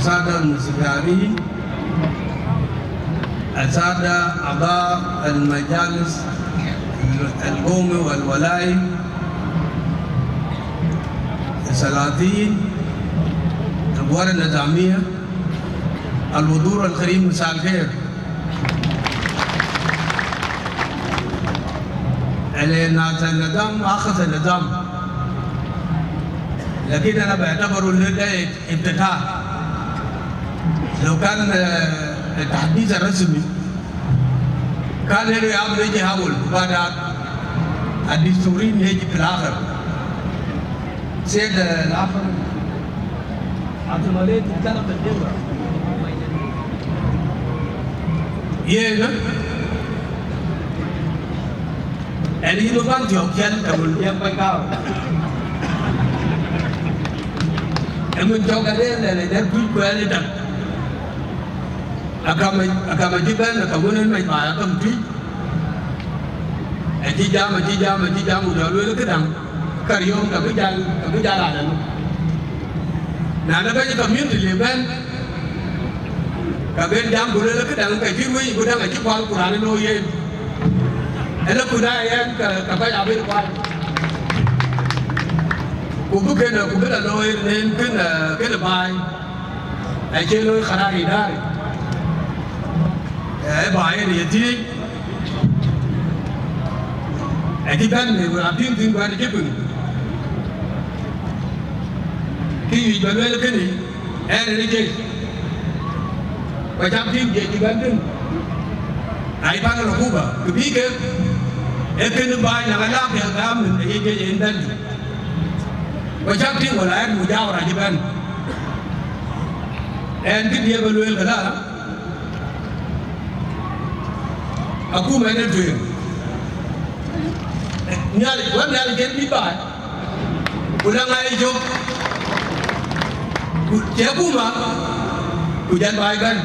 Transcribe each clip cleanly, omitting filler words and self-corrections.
السادة الموسيقيين، السادة أعضاء المجالس القومي والولاي، السلاطين، القوى النظامية، الحضور الكريم، مساء الخير. الناس النظام أخذ النظام، لكن أنا بعتبره ده افتتاح. لو كان التحديث الرسمي كان هنا يعمل يجي هقول بعد الدستوريين يجي في الآخر. سيد الآخر عبد الملك تتكلم بالدورة. يلا اللي هو بان جوكيان تقول يا بكاو. Emun jogale le der bui ko ale dam akama jiban akamunan mai ba akam tui ji jam do lo ke dam karyom ka bijala dan na da ba community le ban ka ben jam do lo ke dam ka ji wi bu dang ji kwal quran no ye ele ku da yan ka ba ya bi kwal cũng cái là lôi lên cái là bài ai chơi lôi khả năng gì đấy cái bài này thì ai đi bên này làm tiếng qua đi bừng cái gì mà lôi cái này ai đi chơi và trong tiếng gì thì bên đứng ai bán nó cũng bảo cứ biết cái bài là cái làm việc làm mình để chơi bên Macam tu orang mujawar aja kan, nanti dia berluel kena. Aku mana tu? Nyali, orang nyali jadi baik. Ulang aja jo. Siapa mah? Hujan baik kan?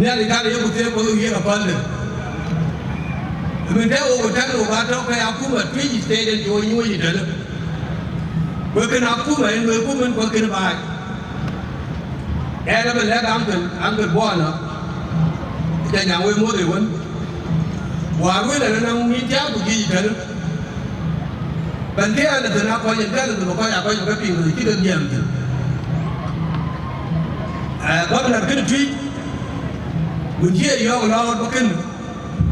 Nyali kali dia betul betul dia apa le? Mình thấy ô tan ô ba đâu cái áo mà tuy gì tê đến chỗ như vậy đó, bởi cái áo mà người của mình có cái bài, em là mình lấy ăn cần bò nữa, cái nhà quê mua thì vẫn, quả quê là nó nông miếng cháo của gì đó, bên kia là từ nào coi những cái là từ coi nhà coi những cái tiền người chỉ đơn giản thôi, có là cái truy, mình chia nhau lo có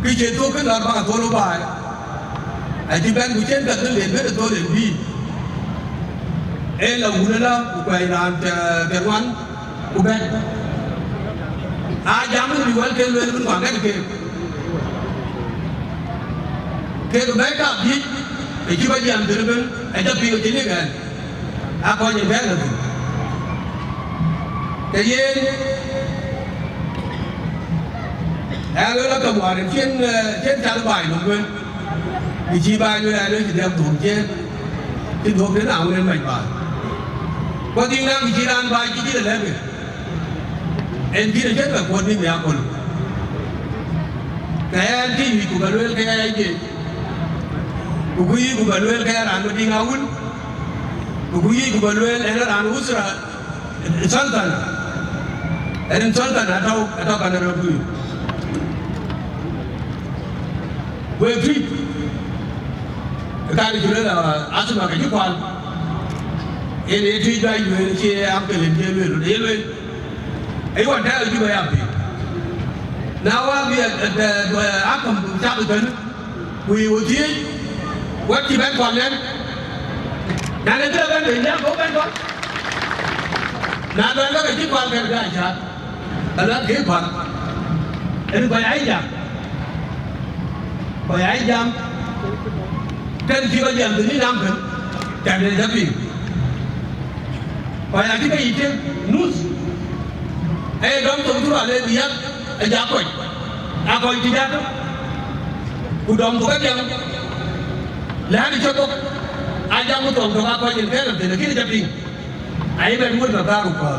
cái chuyện tôi cái là bằng tôi lo bài, ai thì bên của trên cần liền biết là tôi liền đi, em là muốn là của cái làm cái quán của bên, ai dám đi quán cái luôn cũng quảng cái của bên cả biết, thì chỉ bây giờ từ bên, ai chấp nhận cái này cái, coi như thế là gì, cái gì em nói là cầm quả đến trên trang bài đúng không? Thì chi bài như này nó chỉ đem thuộc trên thuộc thế nào nên mạch bài. Có tiếng năng thì chỉ đàn bài chỉ là lên rồi. Em chỉ là chết là quân đi mẹ quân. Cái em chỉ của bà nuôi cái ai gì? Của quý của bà nuôi cái đàn nó đi ngáo quân. Của quý của bà nuôi em nó đàn út ra Sultan. Em Sultan atau kan ada quý. Với truy cái này là áp dụng cái quan em để truy ra người chia ăn cái liền chia luôn để luôn ấy còn thế là như vậy à thì nào á bây giờ áp cầm chắc được tính quỳ ở dưới quét chi bán còn lên nào lên chưa bên mình nhá cố bên con nào lên có cái chiếc quan cái này chả là nó thiết quan em phải ấy nhỉ phải ấy jam trên khi bây giờ từ những năm gần chẳng để ra biển phải là cái gì chứ nút ấy đóng tổng thu lên gì á giá quậy coi thì giá đó cụ đồng của các dân lá đi cho tôi ai jam của tổng thống coi những cái làm gì là cái ra biển ấy bên muốn là ta cũng có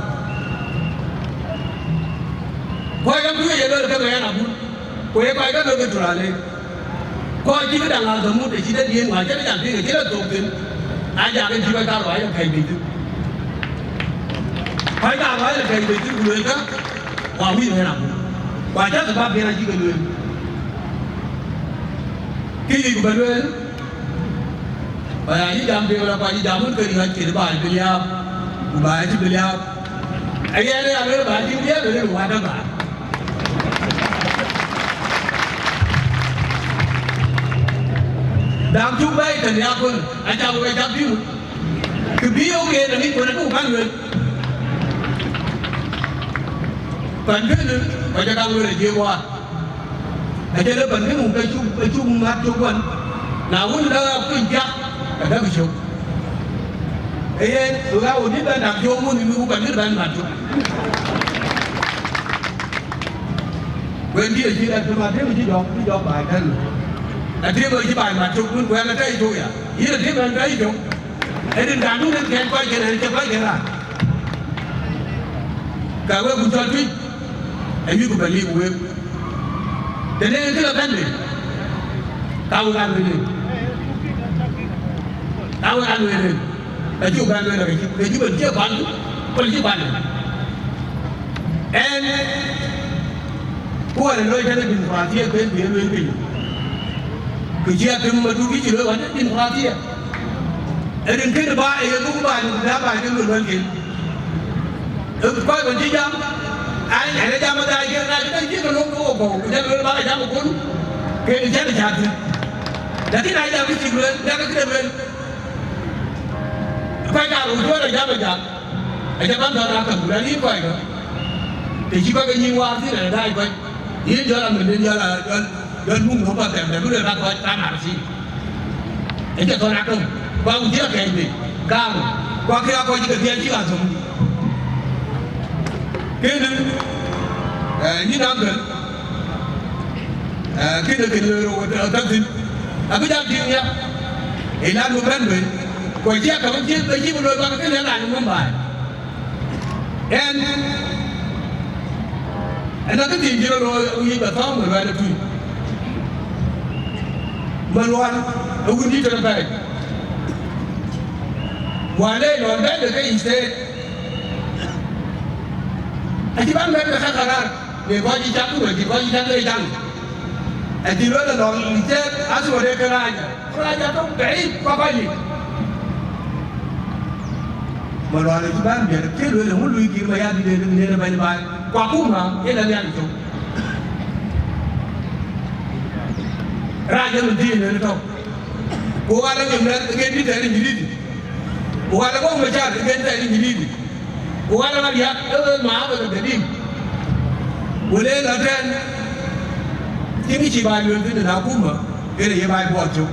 coi cái thứ gì đó là cái này là muốn coi cái đó cái chỗ này coi chỉ cái đằng nào thằng muốn để chỉ đến điên ngoài chắc cái đằng kia chỉ là tổ kiến ai già cái chỉ phải cao loại là thầy mình chứ phải ta nói là cái về cái người đó hòa huy thế nào và chắc là ba bên này chỉ cái người cái gì của người và những đám điều là phải đám muốn cái gì cái bài bây giờ bài chỉ bây giờ anh em này anh bài chỉ biết rồi hoàn tất cả đám chúng bay thành nhà quân anh chào người đám phiêu cái phiêu kia là những người nó cũng bán người phần cái nữa và cho các người là chia qua ở trên đó phần cái một cái chung hát chung quân nào cũng đó cái chắc cả đó cái chung ấy tụi tao đi bên đằng chung muốn thì cũng cần biết bên mặt chung quên kia chỉ là chúng ta thấy mình chỉ đọc bài thân là thêm rồi chỉ bài mặt chung muốn quen là cái thôi à ý là thêm là cái chung ấy đến đằng lúc đến khen quay cái này cho quay cái là cả quên cũng cho tweet anh biết của bạn liên của em thế nên cái là bên này tao làm người này tao làm người này là chịu ban người là cái chịu mình chưa ban chịu ban em cô là nơi cho nên bình hòa thiệt bên phía bên mình cứ chia từng mà chú cái chữ nói vẫn bình hòa thiệt em đừng cái bài em cũng bài đá bài cái người bên kia coi còn chi dám ai này nó ra mà đây kia ra cái chiếc nó cổ cổ cái nó ba ra một cuốn cái chết là chặt là cái này ra cái chuyện lên ra cái lên quay cả rồi chúa là ra bây giờ anh ta bắn ra cầm ra đi quay nữa thì chỉ có cái nhiều hoa thế này đây quay ý giờ là mình nên giờ là đơn mùng không bao giờ để cứ để ra coi ta làm gì anh ta còn ăn không qua một chiếc cái gì cao qua kia coi chỉ cái chỉ là dùng cái nữa như nam rồi cái được cái ở tâm sinh cái giao chuyện nhá thì làm một bên mình quay chiếc cả chiếc tới chiếc một đôi ba cái lẽ này không bài em nó cái tiền chưa rồi ông ấy bảo tháo người về được thôi mà loan ông cũng đi cho nó về ngoài đây loan bé được cái gì thế anh chỉ bán bé là khác ra để coi gì chắc cũng được chỉ coi gì chắc đây chăng anh chỉ nói là nó chết áo xuống đây cái này ra không để qua coi gì mà loan là chỉ bán bé chết rồi là muốn lui kia mà đi đây là bài qua cú mà cái là nhà chủ ra cho mình đi nữa không cố gắng là mình cái đi tới đi đi cố gắng là có người cha cái tới đi đi cố gắng là đi học đỡ má rồi để đi bữa nay là trên cái chỉ bài luyện cái nào cũng mà cái này bài bỏ chụp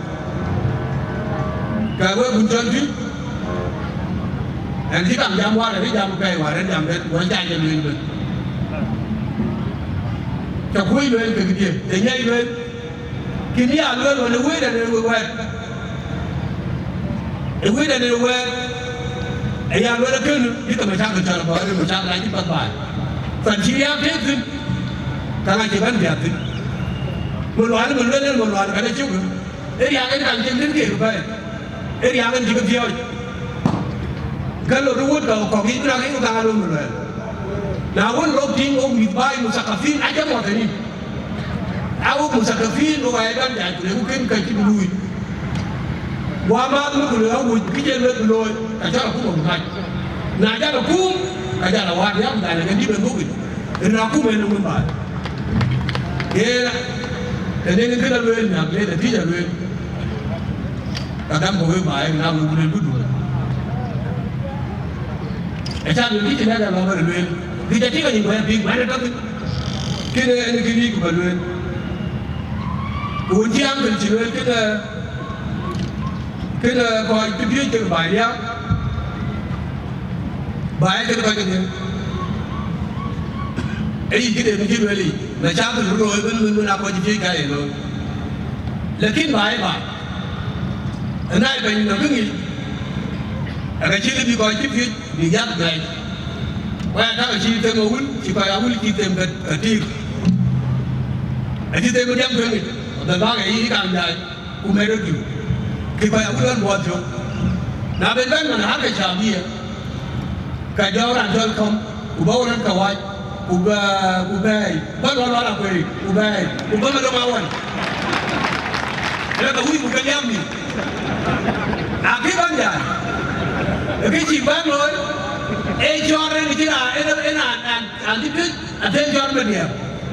cả với một chân chứ anh chỉ cần jam qua là cái jam cái ngoài đến jam đến ngoài chạy cho luyện mình cho quý luyện cái gì để nhảy luyện cái này là luyện rồi nó quý là nó quen để quý là nó quen ấy là luyện nó cứ như tụi mình sang từ chờ là bỏ đi mình sang lại cái bắt bài phần chi áp thế chứ các anh chỉ bán việc thì một loạt mình lên một loạt cái này chịu được ấy là cái thằng trên đến kia vậy ấy là cái gì cũng thiêu cái lỗ ruột cầu còn cái ra cái ta luôn rồi nào muốn lốp tiếng ông bị bay một sạc phim ai chẳng có thể đi áo một sạc phim rồi ai đang chạy để cũng kiếm cái chim đuôi qua ba nó cũng được ông cái trên lên rồi cả chắc là cũng một ngày này chắc là cũng cả chắc là hoa nhá này là cái đi bên gốc thì nó cũng bên luôn bài thế thế nên cái đó lên nhạc lên là tí giờ lên cả đám ngồi bài nào cũng lên bút đuổi để sao những cái chuyện này là làm được lên thì chắc chỉ có những người tiền bán được cái này cái gì của mình lên cuốn trang mình chỉ lên cái là coi cái viết từ bài đi á bài cái coi cái gì ấy cái này mình lên là trang từ rồi mình làm coi cái này rồi là cái bài ở đây mình nó cứ nghĩ cái chuyện đi coi cái viết đi giáp này qua các chị tên ngồi chỉ phải áo chỉ tên cái tiền chỉ tên cái giáp thôi rồi ba cái ý càng dài cũng mấy đứa kiểu khi phải áo lên buồn chứ nào bên bên mà hát cái chào gì cái đó là chơi không ku ba wannan kawai ku bai ba wala kwai ku bai ku ba da mawan da wi ku ga yammi a ke banja ke ci ba no e jore ni kira ena anti bi attention media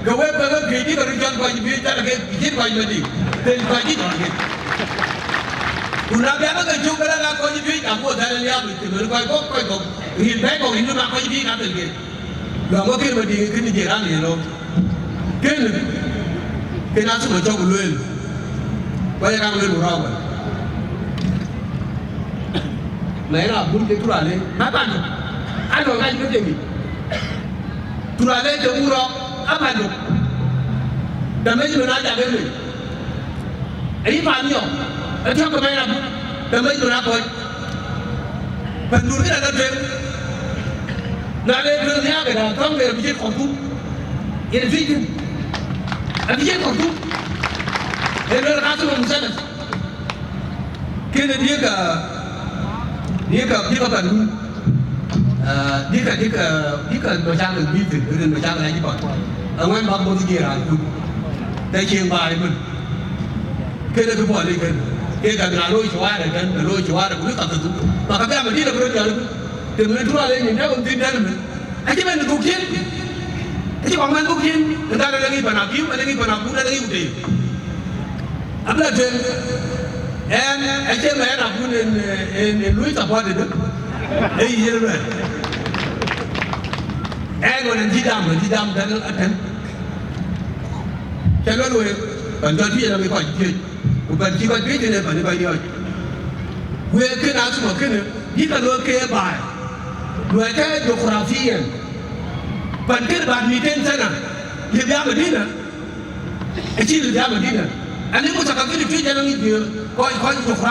ga we ba ga ke di ga jon ko bi ta ke ji ko di ten ko ji don ke una ba ga ju ga ga ko ji bi ta mo da le ya bi te ko hi be ko ni ma ko ji bi ka te ke lo mo ke ba di ke ni je ran ni lo ke na su mo jo ko lo ba ya ga lo ro ba này là bún cái tura lên má bạn được anh nói ngay cái gì tura lên cho u ro áp bạn được đâm mấy người nói cái gì ấy bạn nhiều ở trong cái này là đâm mấy người nói coi phần đuôi cái là đâm thêm là lên đường theo cái là không về bị chết còn cút yên phi chứ anh bị chết còn cút thế nên là các số mình sẽ kia là biết cả dia kan macam nak bikin, dia macam lagi pak. Angin bagus dia ragu. Dah cium bayi pun. Kena tu boleh kan. Kita ngaloi cuara kan, ngaloi cuara pun tak tentu. Maka dia mesti nak berjalan. Dengan tu ada yang dia untuk dalam. Aje mana kucing? Aje orang kucing. Entah ada lagi panakiu, ada lagi panaku, ada lagi udah. Apa tu? Aje mana aku ni lui tak boleh tu. Iya tu. Orang jidam dan akan. Kalau lu bantuan dia nak kau jadi, bukan jiwa dia ni bantu bantu. Gue kena semua kena. Jika lu kaya baik, lu kaya geografi yang, bantu badminton sana, dia biar Medina, kecil dia Medina. Ani pun cakap kita jangan itu, kau geografi.